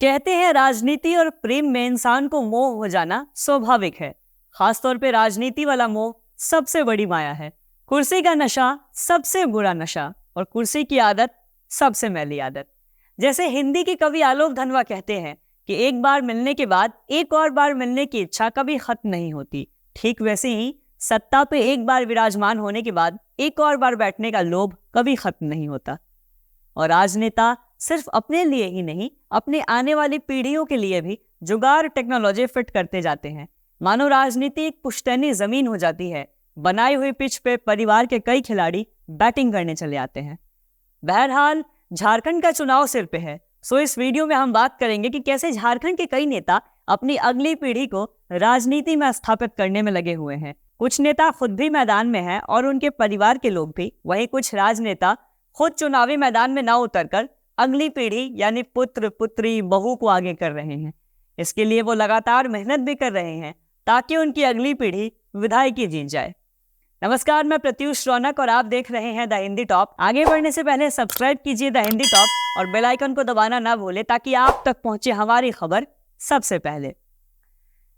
कहते हैं राजनीति और प्रेम में इंसान को मोह हो जाना स्वाभाविक है। खासतौर पे राजनीति वाला मोह सबसे बड़ी माया है। कुर्सी का नशा सबसे बुरा नशा और कुर्सी की आदत सबसे मैली आदत। जैसे हिंदी के कवि आलोक धनवा कहते हैं कि एक बार मिलने के बाद एक और बार मिलने की इच्छा कभी खत्म नहीं होती, ठीक वैसे ही सत्ता पे एक बार विराजमान होने के बाद एक और बार बैठने का लोभ कभी खत्म नहीं होता। और राजनेता सिर्फ अपने लिए ही नहीं, अपने आने वाली पीढ़ियों के लिए भी जुगाड़ टेक्नोलॉजी फिट करते जाते हैं। मानो राजनीति एक पुश्तैनी जमीन हो जाती है। बनाई हुई पिच पे परिवार के कई खिलाड़ी बैटिंग करने चले आते हैं। बहरहाल झारखंड का चुनाव सिर पे है, सो इस वीडियो में हम बात करेंगे कि कैसे झारखंड के कई नेता अपनी अगली पीढ़ी को राजनीति में स्थापित करने में लगे हुए हैं। कुछ नेता खुद भी मैदान में हैं और उनके परिवार के लोग भी। वहीं कुछ राजनेता खुद चुनावी मैदान में न उतरकर अगली पीढ़ी यानी पुत्र पुत्री बहू को आगे कर रहे हैं। इसके लिए वो लगातार मेहनत भी कर रहे हैं ताकि उनकी अगली पीढ़ी विधायकी जीत जाए। नमस्कार, मैं प्रत्युष रौनक और आप देख रहे हैं द हिंदी टॉप। आगे बढ़ने से पहले सब्सक्राइब कीजिए द हिंदी टॉप और बेल आइकन को दबाना ना भूलें ताकि आप तक पहुंचे हमारी खबर सबसे पहले।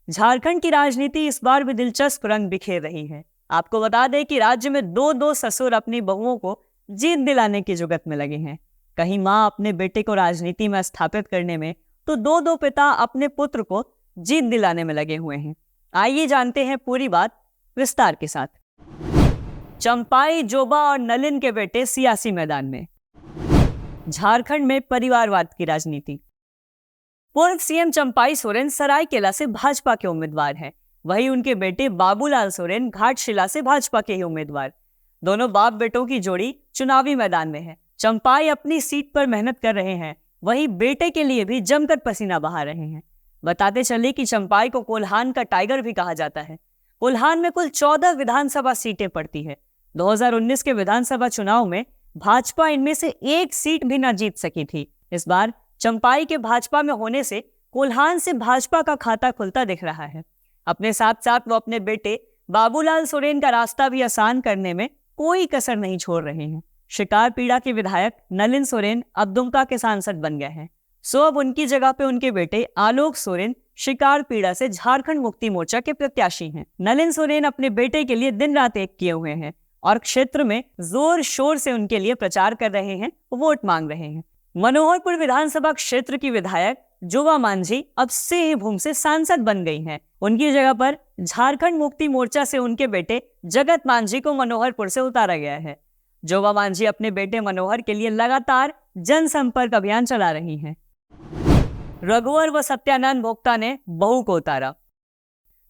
झारखंड की राजनीति इस बार भी दिलचस्प रंग बिखेर रही है। आपको बता दें कि राज्य में दो ससुर अपनी बहुओं को जीत दिलाने की जुगत में लगे हैं। कहीं माँ अपने बेटे को राजनीति में स्थापित करने में तो दो पिता अपने पुत्र को जीत दिलाने में लगे हुए हैं। आइए जानते हैं पूरी बात विस्तार के साथ। चंपाई, जोबा और नलिन के बेटे सियासी मैदान में। झारखंड में परिवारवाद की राजनीति। पूर्व सीएम चंपाई सोरेन सरायकेला से भाजपा के उम्मीदवार हैं। वहीं उनके बेटे बाबूलाल सोरेन घाटशिला से भाजपा के ही उम्मीदवार। दोनों बाप बेटों की जोड़ी चुनावी मैदान में है। चंपाई अपनी सीट पर मेहनत कर रहे हैं, वहीं बेटे के लिए भी जमकर पसीना बहा रहे हैं। बताते चले कि चंपाई को कोल्हान का टाइगर भी कहा जाता है। कोल्हान में कुल 14 विधानसभा सीटें पड़ती है। 2019 के विधानसभा चुनाव में भाजपा इनमें से एक सीट भी न जीत सकी थी। इस बार चंपाई के भाजपा में होने से कोल्हान से भाजपा का खाता खुलता दिख रहा है। अपने साथ साथ वो अपने बेटे बाबूलाल सोरेन का रास्ता भी आसान करने में कोई कसर नहीं छोड़ रहे हैं। शिकारपीड़ा के विधायक नलिन सोरेन अब दुमका के सांसद बन गए हैं, सो अब उनकी जगह पे उनके बेटे आलोक सोरेन शिकारपीड़ा से झारखंड मुक्ति मोर्चा के प्रत्याशी हैं। नलिन सोरेन अपने बेटे के लिए दिन रात एक किए हुए हैं और क्षेत्र में जोर शोर से उनके लिए प्रचार कर रहे हैं, वोट मांग रहे हैं। मनोहरपुर विधानसभा क्षेत्र की विधायक जोबा मांझी अब सिंहभूम से सांसद बन गई हैं। उनकी जगह पर झारखंड मुक्ति मोर्चा से उनके बेटे जगत मांझी को मनोहरपुर से उतारा गया है। जोबा मांझी अपने बेटे मनोहर के लिए लगातार जनसंपर्क अभियान चला रही हैं। रघुवर व सत्यानंद भोक्ता ने बहू को उतारा।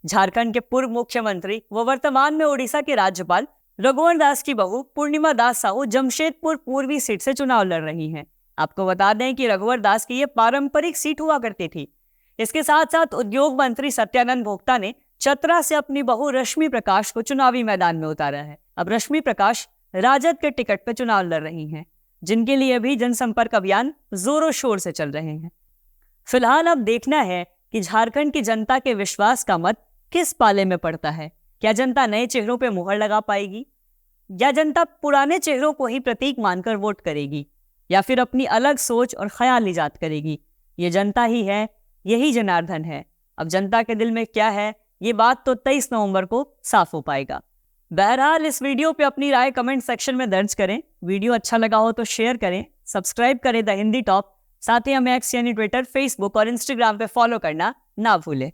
झारखंड के पूर्व मुख्यमंत्री व वर्तमान में ओडिशा के राज्यपाल रघुवर दास की बहू पूर्णिमा दास साहू जमशेदपुर पूर्वी सीट से चुनाव लड़ रही हैं। आपको बता दें कि रघुवर दास की ये पारंपरिक सीट हुआ करती थी। इसके साथ साथ उद्योग मंत्री सत्यानंद भोक्ता ने चतरा से अपनी बहू रश्मि प्रकाश को चुनावी मैदान में उतारा है। अब रश्मि प्रकाश राजद के टिकट पर चुनाव लड़ रही हैं, जिनके लिए भी जनसंपर्क अभियान जोरों शोर से चल रहे हैं। फिलहाल अब देखना है कि झारखंड की जनता के विश्वास का मत किस पाले में पड़ता है। क्या जनता नए चेहरों पर मुहर लगा पाएगी या जनता पुराने चेहरों को ही प्रतीक मानकर वोट करेगी या फिर अपनी अलग सोच और ख्याल इजाद करेगी। ये जनता ही है, यही जनार्दन है। अब जनता के दिल में क्या है, ये बात तो 23 नवंबर को साफ हो पाएगा। बहरहाल इस वीडियो पे अपनी राय कमेंट सेक्शन में दर्ज करें। वीडियो अच्छा लगा हो तो शेयर करें, सब्सक्राइब करें द हिंदी टॉप। साथ ही हमें एक्स यानी ट्विटर, फेसबुक और इंस्टाग्राम पे फॉलो करना ना भूलें।